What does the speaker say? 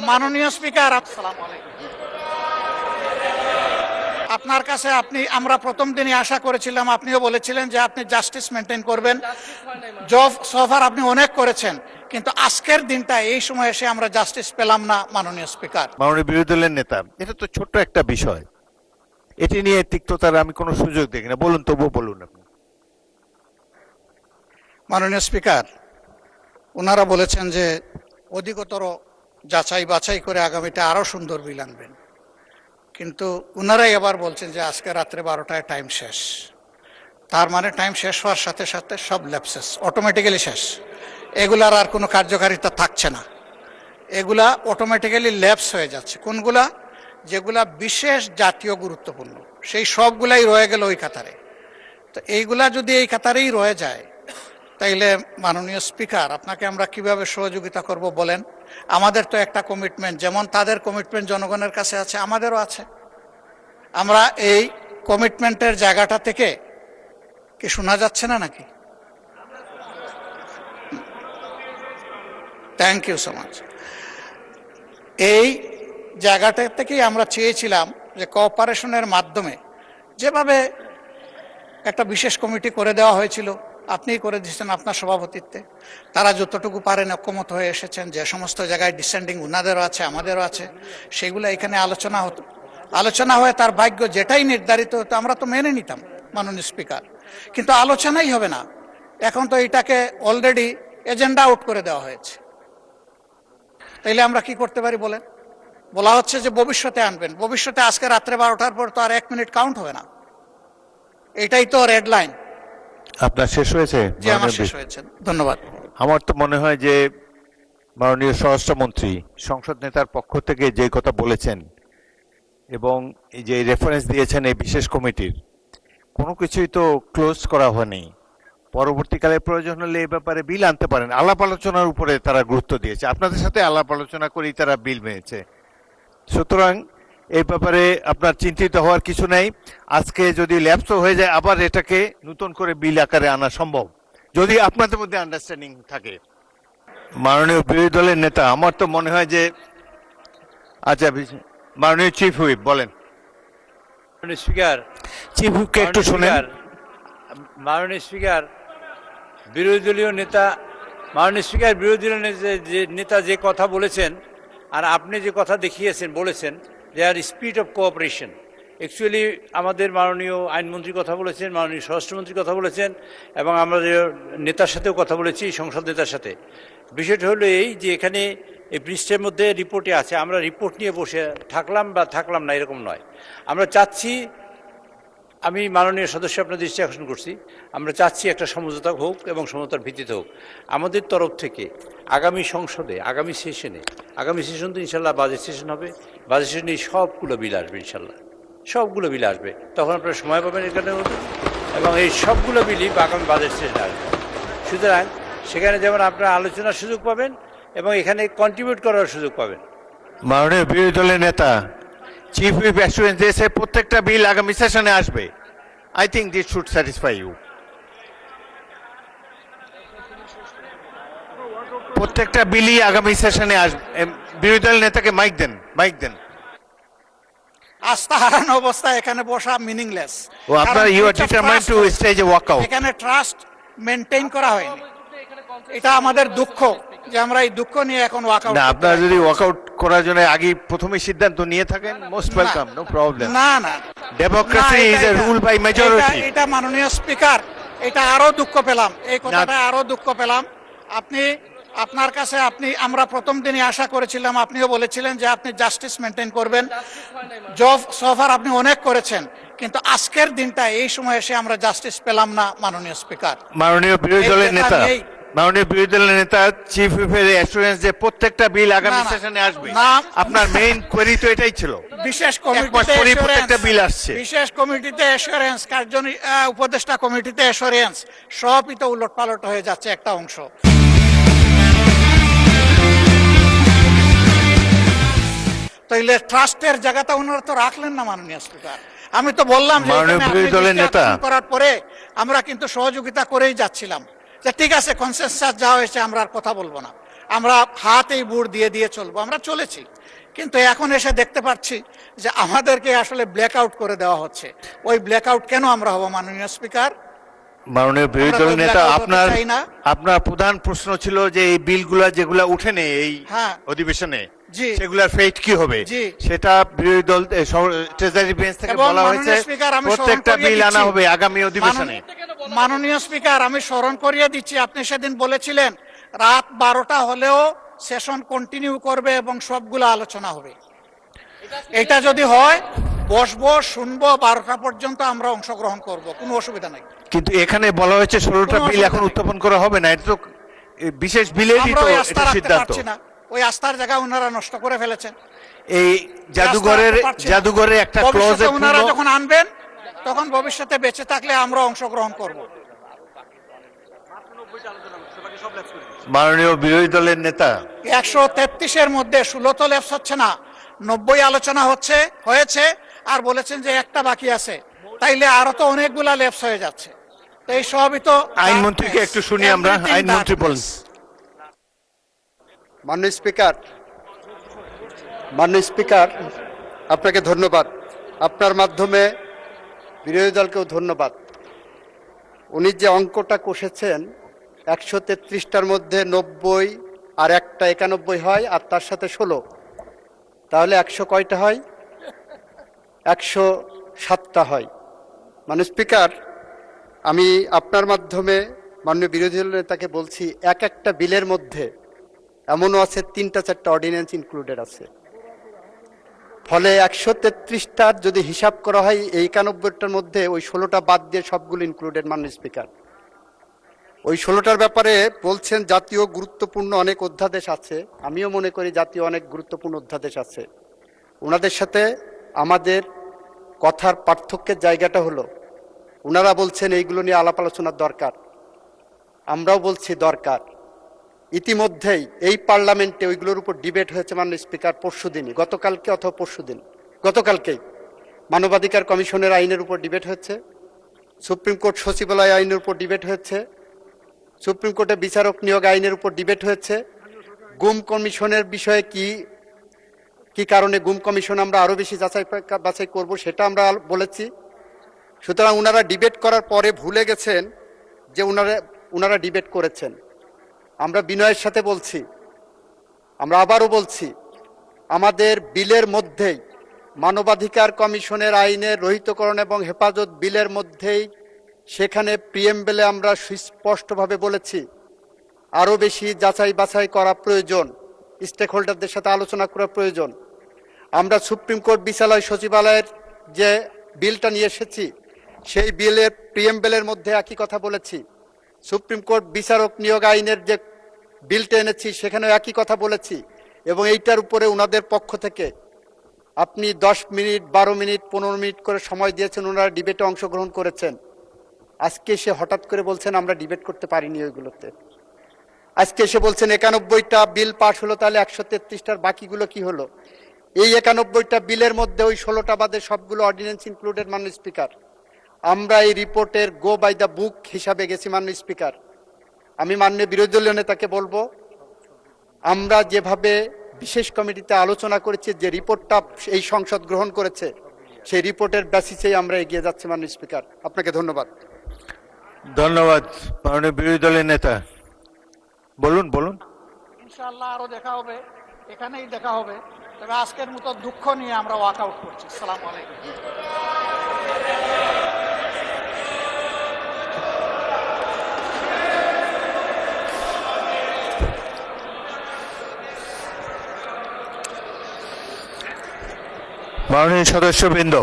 মাননীয় স্পিকার, আসসালামু আলাইকুম। আপনার কাছে আমরা প্রথম দিনই আশা করেছিলাম, আপনিও বলেছিলেন যে আপনি জাস্টিস মেনটেন করবেন। জব সফার আপনি অনেক করেছেন, কিন্তু আজকের দিনটা এই সময় এসে আমরা জাস্টিস পেলাম না মাননীয় স্পিকার। মাননীয় বিরোধী দলের নেতা, এটা তো ছোট্ট একটা বিষয়, এটি নিয়ে তিক্ততার আমি কোনো সুযোগ দেখি না। বলুন, তবুও বলুন আপনি। মাননীয় স্পিকার, ওনারা বলেছেন যে অধিকতর যাচাই বাছাই করে আগামীতে আরো সুন্দর বিল আনবেন, কিন্তু ওনারাই আবার বলছেন যে আজকে রাত্রে 12টায় টাইম শেষ। তার মানে টাইম শেষ হওয়ার সাথে সাথে সব ল্যাপসেস অটোমেটিক্যালি শেষ, এগুলার আর কোনো কার্যকারিতা থাকছে না, এগুলা অটোমেটিক্যালি ল্যাপস হয়ে যাচ্ছে। কোনগুলা? যেগুলা বিশেষ জাতীয় গুরুত্বপূর্ণ, সেই সবগুলাই রয়ে গেল ওই কাতারে। তো এইগুলা যদি এই কাতারেই রয়ে যায়, তাইলে মাননীয় স্পিকার, আপনাকে আমরা কিভাবে সহযোগিতা করব বলেন? আমাদের তো একটা কমিটমেন্ট, যেমন তাদের কমিটমেন্ট জনগণের কাছে আছে, আমাদেরও আছে। আমরা এই কমিটমেন্টের জায়গাটা থেকে কি শোনা যাচ্ছে না নাকি? Thank you so much. এই জায়গাটা থেকেই আমরা চেয়েছিলাম যে কোঅপারেশনের মাধ্যমে, যেভাবে একটা বিশেষ কমিটি করে দেওয়া হয়েছিল, আপনিই করে দিয়েছেন আপনার সভাপতিত্বে, তারা যতটুকু পারেন ঐক্যমত হয়ে এসেছেন, যে সমস্ত জায়গায় ডিসেন্ডিং ওনাদেরও আছে আমাদেরও আছে, সেগুলো এখানে আলোচনা হতো, আলোচনা হয়ে তার ভাগ্য যেটাই নির্ধারিত হতো আমরা তো মেনে নিতাম মাননীয় স্পিকার। কিন্তু আলোচনাই হবে না, এখন তো এটাকে অলরেডি এজেন্ডা আউট করে দেওয়া হয়েছে। তাইলে আমরা কি করতে পারি বলেন? বলা হচ্ছে যে ভবিষ্যতে আনবেন, ভবিষ্যতে আজকে রাত্রে 12টার পর তো আর 1 মিনিট কাউন্ট হবে না, এটাই তো রেড লাইন। আপনার শেষ হয়েছে? জি, আমার শেষ হয়েছে, ধন্যবাদ। আমার তো মনে হয় যে মাননীয় স্বরাষ্ট্রমন্ত্রী সংসদ নেতার পক্ষ থেকে যে কথা বলেছেন এবং এই যে রেফারেন্স দিয়েছেন এই বিশেষ কমিটির, কোনো কিছুই তো ক্লোজ করা হয়নি। পরবর্তীকালে প্রয়োজন হলে এই ব্যাপারে বিল আনতে পারেন। আলাপ আলোচনার উপরে তারা গুরুত্ব দিয়েছে, আপনাদের সাথে আলাপ আলোচনা করেই তারা বিল মেনেছে। সুতরাং এই ব্যাপারে আপনার চিন্তিত হওয়ার কিছু নেই। আজকে যদি ল্যাপস হয়ে যায়, আবার এটাকে নতুন করে বিল আকারে আনা সম্ভব, যদি আপনাদের মধ্যে আন্ডারস্ট্যান্ডিং থাকে। মাননীয় বিরোধী দলের নেতা, আমার তো মনে হয় যে, আচ্ছা মাননীয় চিফ হুইপ বলেন। মাননীয় স্পিকার, চিফ হুইপকে একটু শুনেন। মাননীয় স্পিকার, বিরোধী দলীয় নেতা, মাননীয় স্পিকার, বিরোধী দলীয় নেতা যে কথা বলেছেন আর আপনি যে কথা দেখিয়েছেন বলেছেন, দে আর স্পিরিট অফ কোঅপারেশন। অ্যাকচুয়ালি আমাদের মাননীয় আইনমন্ত্রীর কথা বলেছেন, মাননীয় স্বরাষ্ট্রমন্ত্রীর কথা বলেছেন, এবং আমাদের নেতার সাথেও কথা বলেছি, সংসদ নেতার সাথে। বিষয়টা হলো এই যে এখানে এই পৃষ্ঠের মধ্যে রিপোর্টে আছে, আমরা রিপোর্ট নিয়ে বসে থাকলাম বা থাকলাম না এরকম নয়। আমরা চাচ্ছি, আমি মাননীয় সদস্য আপনার দৃষ্টি আকর্ষণ করছি, আমরা চাচ্ছি একটা সমঝোতা হোক এবং সমঝোতার ভিত্তিতে হোক। আমাদের তরফ থেকে আগামী সংসদে, আগামী সেশন তো ইনশাল্লাহ বাজেট সেশন হবে, বাজেট সেশনে সবগুলো বিল আসবে ইনশাল্লাহ, সবগুলো বিল আসবে, তখন আপনারা সময় পাবেন এখানে, এবং এই সবগুলো বিলই আগামী বাজেট সেশনে আসবে। সুতরাং সেখানে যেমন আপনারা আলোচনার সুযোগ পাবেন এবং এখানে কন্ট্রিবিউট করার সুযোগ পাবেন। মাননীয় বিরোধী দলের নেতা চিফ হুইপ অ্যাসুরেন্স দিয়েছে প্রত্যেকটা বিল আগামী সেশনে আসবে। I think this should satisfy you. প্রত্যেকটা বিলই আগামী সেশনে আসবে। বিরোধী দলের নেতাকে মাইক দেন, মাইক দেন। আস্থা হারানো অবস্থায় এখানে বসা মিনিংলেস। ও আপনারা you are determined to stage a walkout. এখানে ট্রাস্ট মেইনটেইন করা হয়নি, এটা আমাদের দুঃখ যে আমরা এই দুঃখ নিয়ে এখন ওয়াক আউট। না, আপনারা যদি ওয়াক আউট করার জন্য আগে প্রথমে সিদ্ধান্ত নিয়ে থাকেন, মোস্ট ওয়েলকাম, নো প্রবলেম। না না, democracy is a rule by majority. এটা মাননীয় স্পিকার, এটা আরো দুঃখ পেলাম, এই কথাটা আরো দুঃখ পেলাম। আপনার কাছে আমরা প্রথম দিনই আশা করেছিলাম, আপনিও বলেছিলেন যে আপনি জাস্টিস মেনটেন করবেন। জব সফার আপনি অনেক করেছেন, কিন্তু আজকের দিনটা এই সময় এসে আমরা জাস্টিস পেলাম না মাননীয় স্পিকার। মাননীয় বিরোধী দলের নেতা চিফ হুইপের অ্যাসুরেন্স যে প্রত্যেকটা বিল আগামী সেশনে আসবে, আপনার মেইন কোয়েরি তো এটাই ছিল। বিশেষ প্রত্যেকটা বিল আসছে, বিশেষ কমিটিতে অ্যাসুরেন্স, উপদেষ্টা কমিটিতে অ্যাসুরেন্স, সবই তো উলটপালট হয়ে যাচ্ছে একটা অংশ। তাইলে ট্রাস্টের জায়গাটা ওনারা তো রাখলেন না মাননীয় স্পিকার। আমি তো বললাম করার পরে আমরা কিন্তু সহযোগিতা করেই যাচ্ছিলাম, যে ঠিক আছে কনসেনসাস যা হয়েছে আমরা আর কথা বলবো না। আমরা হাতেই বুট দিয়ে দিয়ে চলবো, আমরা চলেছি। কিন্তু এখন এসে দেখতে পাচ্ছি যে আমাদেরকে আসলে ব্ল্যাকআউট করে দেওয়া হচ্ছে। ওই ব্ল্যাকআউট কেন আমরা হব মাননীয় স্পিকার? মাননীয় বিরোধী আমরা তো দলের নেতা, blackout হতে আপনার চাই না। আপনার প্রধান প্রশ্ন ছিল যে এই বিলগুলা যেগুলা উঠেনি এই হ্যাঁ। অধিবেশনে, জি। সেগুলার ফেট কি হবে? জি। সেটা বিরোধী দল ট্রেজারি বেঞ্চ থেকে এবং বলা হয়েছে মাননীয় স্পিকার, আমি স্মরণ প্রত্যেকটা করিয়ে বিল আনা দিচ্ছি। হবে আগামী অধিবেশনে। মাননীয় স্পিকার, আমি স্মরণ করিয়ে দিচ্ছি, আপনি সেদিন বলেছিলেন রাত 12টা হলেও সেশন কন্টিনিউ করবে এবং সবগুলো আলোচনা হবে। এটা যদি হয় বসবো, শুনবো, 12টা পর্যন্ত আমরা অংশগ্রহণ করব, কোনো অসুবিধা নাই। কিন্তু এখানে বলা হয়েছে 16টা কোনো বিল অসুবিধা এখন নেই। উত্থাপন করা হবে না, এটা তো বিশেষ বিলেরই আমরা তো ওই আস্থা এটা রাখতে সিদ্ধান্ত। পারছি না, ওই আস্থার জায়গা ওনারা নষ্ট করে ফেলেছেন। এই জাদুঘরের রাখতে পারছি না। জাদুঘরে একটা ক্লজে ভবিষ্যতে ওনারা যখন আনবেন তখন ভবিষ্যতে বেঁচে থাকলে আমরা অংশগ্রহণ করব। মাননীয় বিরোধী দলের নেতা, 133-এর মধ্যে 16 তো লেপস হচ্ছে না, 90 আলোচনা হয়েছে, আর বলেছেন যে একটা বাকি আছে, তাইলে আরো তো অনেকগুলা লেপস হয়ে যাচ্ছে। তো এই সবই তো আইনমন্ত্রীকে একটু শুনি আমরা। Everything আইনমন্ত্রী বলেন। darkness। মাননীয় স্পিকার, আপনাকে ধন্যবাদ। আপনার মাধ্যমে বিরোধী দলকেও ধন্যবাদ। উনি যে অঙ্কটা কষেছেন 133টার মধ্যে 90 আর একটা 91 হয়, আর তার সাথে 16, তাহলে 100 কয়টা হয়? 107টা হয়। মাননীয় স্পিকার, আমি আপনার মাধ্যমে মাননীয় বিরোধী দল নেতাকে বলছি, এক একটা বিলের মধ্যে এমনও আছে 3টা-4টা অর্ডিন্যান্স ইনক্লুডেড আছে। ফলে 133টার যদি হিসাব করা হয়, এই 91টার মধ্যে ওই 16টা বাদ দিয়ে সবগুলো ইনক্লুডেড। মাননীয় স্পিকার, ওই 16টার ব্যাপারে বলছেন জাতীয় গুরুত্বপূর্ণ অনেক অধ্যাদেশ আছে। আমিও মনে করি জাতীয় অনেক গুরুত্বপূর্ণ অধ্যাদেশ আছে। ওনাদের সাথে আমাদের কথার পার্থক্যের জায়গাটা হলো, ওনারা বলছেন এইগুলো নিয়ে আলাপ আলোচনার দরকার, আমরাও বলছি দরকার। ইতিমধ্যেই এই পার্লামেন্টে ওইগুলোর উপর ডিবেট হয়েছে মাননীয় স্পিকার, পরশুদিনই, গতকালকে অথবা পরশুদিন, গতকালকেই মানবাধিকার কমিশনের আইনের উপর ডিবেট হয়েছে, সুপ্রিম কোর্ট সচিবালয় আইনের উপর ডিবেট হয়েছে, সুপ্রিম কোর্টে বিচারক নিয়োগ আইনের উপর ডিবেট হয়েছে। গুম কমিশনের বিষয়ে কি কারণে গুম কমিশন আমরা আরো বেশি বাছাই করব সেটা আমরা বলেছি। সুতরাং ওনারা ডিবেট করার পরে ভুলে গেছেন যে ওনারা ডিবেট করেছেন। আমরা বিনয়ের সাথে বলছি, আমরা আবারও বলছি, আমাদের বিলের মধ্যেই মানবাধিকার কমিশনের আইনের রহিতকরণ এবং হেফাজত বিলের মধ্যেই সেখানে প্রিএমবেলে আমরা সুস্পষ্টভাবে বলেছি আরও বেশি যাচাই বাছাই করা প্রয়োজন, স্টেক হোল্ডারদের সাথে আলোচনা করা প্রয়োজন। আমরা সুপ্রিম কোর্ট বিচারালয় সচিবালয়ের যে বিলটা নিয়ে এসেছি সেই বিলের প্রিএমবেলের মধ্যে একই কথা বলেছি। সুপ্রিম কোর্ট বিচারক নিয়োগ আইনের যে বিলটা এনেছি সেখানেও একই কথা বলেছি। এবং এইটার উপরে ওনাদের পক্ষ থেকে আপনি 10 মিনিট, 12 মিনিট, 15 মিনিট করে সময় দিয়েছেন, ওনারা ডিবেটে অংশগ্রহণ করেছেন। আজকে এসে হঠাৎ করে বলছেন আমরা ডিবেট করতে পারিনি ওইগুলোতে। আজকে এসে বলছেন 91টা বিল পাশ হলো, তাহলে 133টার বাকিগুলো কি হলো? এই 91টা বিলের মধ্যে ওই 16টা বাদে সবগুলো অর্ডিন্যান্স ইনক্লুডেড। মাননীয় স্পিকার, আমরা এই রিপোর্টের গো বাই দ্য বুক হিসাবে গেছি। মাননীয় স্পিকার, আমি মাননীয় বিরোধী দলীয় নেতাকে বলবো, আমরা যেভাবে বিশেষ কমিটিতে আলোচনা করেছি, যে রিপোর্টটা এই সংসদ গ্রহণ করেছে, সেই রিপোর্টের বেসিসেই আমরা এগিয়ে যাচ্ছি। মাননীয় স্পিকার, আপনাকে ধন্যবাদ। ধন্যবাদ। মাননীয় বিরোধী দলের নেতা বলুন। ইনশাআল্লাহ আরো দেখা হবে, এখানেই দেখা হবে। তবে আজকের মতো দুঃখ নিয়ে আমরা ওয়াক আউট করছি। আসসালামু আলাইকুম। মাননীয় সদস্যবৃন্দ,